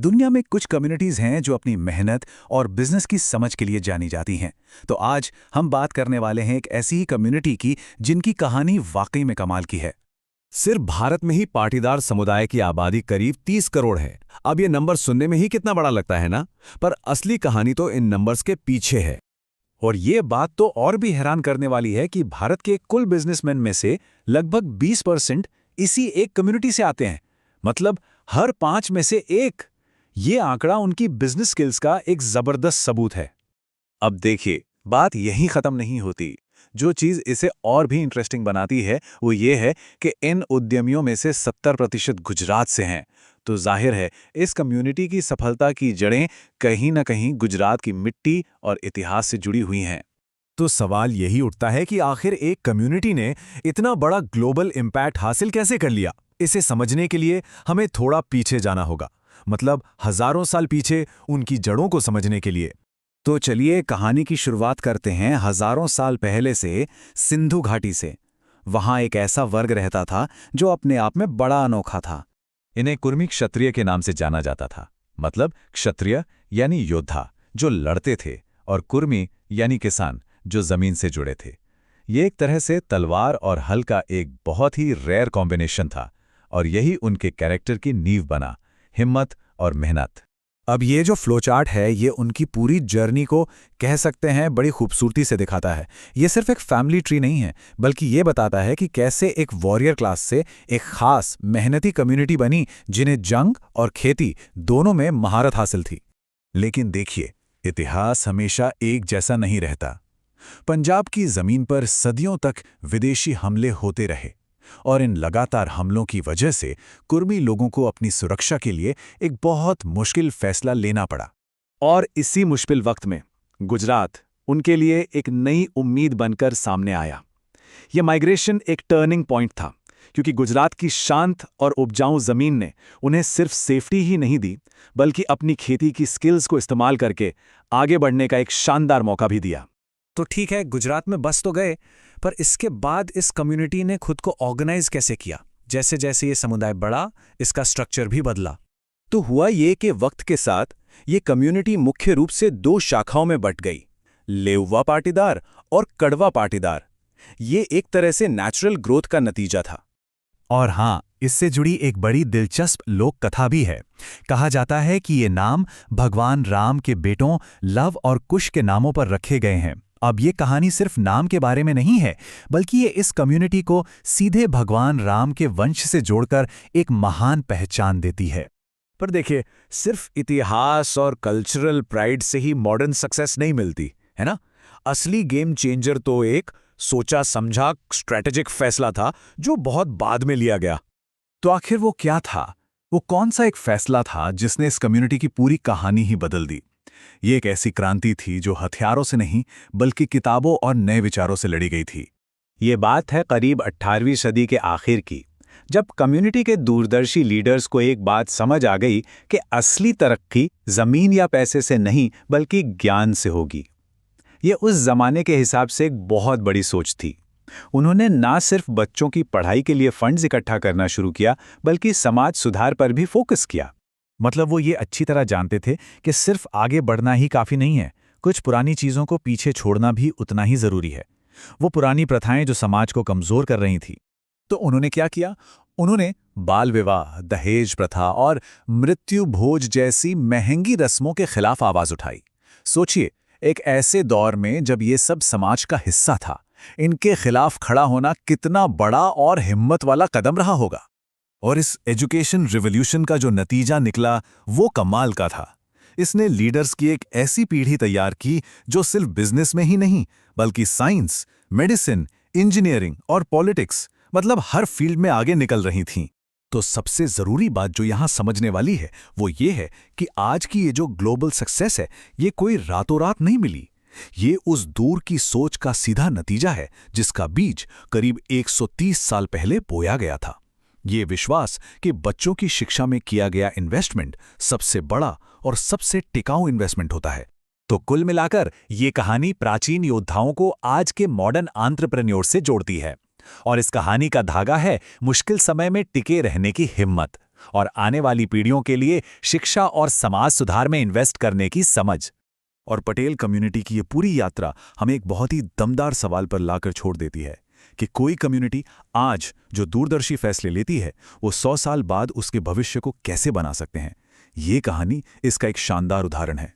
दुनिया में कुछ कम्युनिटीज हैं जो अपनी मेहनत और बिजनेस की समझ के लिए जानी जाती हैं। तो आज हम बात करने वाले हैं एक ऐसी ही कम्युनिटी की जिनकी कहानी वाकई में कमाल की है। सिर्फ भारत में ही पाटीदार समुदाय की आबादी करीब 30 करोड़ है। अब ये नंबर सुनने में ही कितना बड़ा लगता है ना, पर असली कहानी तो इन नंबर्स के पीछे है। और ये बात तो और भी हैरान करने वाली है कि भारत के कुल बिजनेसमैन में से लगभग 20% इसी एक कम्युनिटी से आते हैं। मतलब हर 5 में से एक। ये आंकड़ा उनकी बिजनेस स्किल्स का एक जबरदस्त सबूत है। अब देखिए, बात यहीं खत्म नहीं होती। जो चीज़ इसे और भी इंटरेस्टिंग बनाती है वो ये है कि इन उद्यमियों में से 70% गुजरात से हैं। तो जाहिर है इस कम्युनिटी की सफलता की जड़ें कहीं ना कहीं गुजरात की मिट्टी और इतिहास से जुड़ी हुई हैं। तो सवाल यही उठता है कि आखिर एक कम्युनिटी ने इतना बड़ा ग्लोबल इम्पैक्ट हासिल कैसे कर लिया। इसे समझने के लिए हमें थोड़ा पीछे जाना होगा, मतलब हजारों साल पीछे, उनकी जड़ों को समझने के लिए। तो चलिए कहानी की शुरुआत करते हैं हजारों साल पहले से, सिंधु घाटी से। वहां एक ऐसा वर्ग रहता था जो अपने आप में बड़ा अनोखा था। इन्हें कुर्मी क्षत्रिय के नाम से जाना जाता था। मतलब क्षत्रिय यानी योद्धा जो लड़ते थे, और कुर्मी यानी किसान जो जमीन से जुड़े थे। ये एक तरह से तलवार और हल का एक बहुत ही रेयर कॉम्बिनेशन था, और यही उनके कैरेक्टर की नींव बना, हिम्मत और मेहनत। अब ये जो फ्लोचार्ट है ये उनकी पूरी जर्नी को कह सकते हैं बड़ी खूबसूरती से दिखाता है। ये सिर्फ एक फैमिली ट्री नहीं है, बल्कि ये बताता है कि कैसे एक वॉरियर क्लास से एक खास मेहनती कम्युनिटी बनी जिन्हें जंग और खेती दोनों में महारत हासिल थी। लेकिन देखिए, इतिहास हमेशा एक जैसा नहीं रहता। पंजाब की जमीन पर सदियों तक विदेशी हमले होते रहे, और इन लगातार हमलों की वजह से कुर्मी लोगों को अपनी सुरक्षा के लिए एक बहुत मुश्किल फैसला लेना पड़ा। और इसी मुश्किल वक्त में गुजरात उनके लिए एक नई उम्मीद बनकर सामने आया। यह माइग्रेशन एक टर्निंग पॉइंट था, क्योंकि गुजरात की शांत और उपजाऊ जमीन ने उन्हें सिर्फ सेफ्टी ही नहीं दी, बल्कि अपनी खेती की स्किल्स को इस्तेमाल करके आगे बढ़ने का एक शानदार मौका भी दिया। तो ठीक है, गुजरात में बस तो गए, पर इसके बाद इस कम्युनिटी ने खुद को ऑर्गेनाइज कैसे किया? जैसे जैसे ये समुदाय बढ़ा, इसका स्ट्रक्चर भी बदला। तो हुआ ये कि वक्त के साथ ये कम्युनिटी मुख्य रूप से 2 शाखाओं में बंट गई, लेउवा पाटीदार और कड़वा पाटीदार। ये एक तरह से नेचुरल ग्रोथ का नतीजा था। और हाँ, इससे जुड़ी एक बड़ी दिलचस्प लोक कथा भी है। कहा जाता है कि ये नाम भगवान राम के बेटों लव और कुश के नामों पर रखे गए हैं। अब ये कहानी सिर्फ नाम के बारे में नहीं है, बल्कि ये इस कम्युनिटी को सीधे भगवान राम के वंश से जोड़कर एक महान पहचान देती है। पर देखिए, सिर्फ इतिहास और कल्चरल प्राइड से ही मॉडर्न सक्सेस नहीं मिलती, है ना? असली गेम चेंजर तो एक सोचा समझा स्ट्रैटेजिक फैसला था जो बहुत बाद में लिया गया। तो आखिर वो क्या था? वो कौन सा एक फैसला था जिसने इस कम्युनिटी की पूरी कहानी ही बदल दी? ये एक ऐसी क्रांति थी जो हथियारों से नहीं, बल्कि किताबों और नए विचारों से लड़ी गई थी। ये बात है करीब 18वीं सदी के आखिर की, जब कम्युनिटी के दूरदर्शी लीडर्स को एक बात समझ आ गई कि असली तरक्की जमीन या पैसे से नहीं, बल्कि ज्ञान से होगी। ये उस जमाने के हिसाब से एक बहुत बड़ी सोच थी। उन्होंने ना सिर्फ बच्चों की पढ़ाई के लिए फंड्स इकट्ठा करना शुरू किया, बल्कि समाज सुधार पर भी फोकस किया। मतलब वो ये अच्छी तरह जानते थे कि सिर्फ आगे बढ़ना ही काफी नहीं है, कुछ पुरानी चीजों को पीछे छोड़ना भी उतना ही जरूरी है। वो पुरानी प्रथाएं जो समाज को कमजोर कर रही थी। तो उन्होंने क्या किया? उन्होंने बाल विवाह, दहेज प्रथा और मृत्यु भोज जैसी महंगी रस्मों के खिलाफ आवाज उठाई। सोचिए, एक ऐसे दौर में जब ये सब समाज का हिस्सा था, इनके खिलाफ खड़ा होना कितना बड़ा और हिम्मत वाला कदम रहा होगा। और इस एजुकेशन रिवॉल्यूशन का जो नतीजा निकला वो कमाल का था। इसने लीडर्स की एक ऐसी पीढ़ी तैयार की जो सिर्फ बिजनेस में ही नहीं, बल्कि साइंस, मेडिसिन, इंजीनियरिंग और पॉलिटिक्स, मतलब हर फील्ड में आगे निकल रही थीं। तो सबसे जरूरी बात जो यहां समझने वाली है वो ये है कि आज की ये जो ग्लोबल सक्सेस है, ये कोई रातों रात नहीं मिली। ये उस दूर की सोच का सीधा नतीजा है जिसका बीज करीब 130 साल पहले बोया गया था। ये विश्वास कि बच्चों की शिक्षा में किया गया इन्वेस्टमेंट सबसे बड़ा और सबसे टिकाऊ इन्वेस्टमेंट होता है। तो कुल मिलाकर ये कहानी प्राचीन योद्धाओं को आज के मॉडर्न एंटरप्रेन्योर से जोड़ती है। और इस कहानी का धागा है मुश्किल समय में टिके रहने की हिम्मत और आने वाली पीढ़ियों के लिए शिक्षा और समाज सुधार में इन्वेस्ट करने की समझ। और पटेल कम्युनिटी की ये पूरी यात्रा हमें एक बहुत ही दमदार सवाल पर लाकर छोड़ देती है कि कोई कम्युनिटी आज जो दूरदर्शी फैसले लेती है, वो 100 साल बाद उसके भविष्य को कैसे बना सकते हैं। ये कहानी इसका एक शानदार उदाहरण है।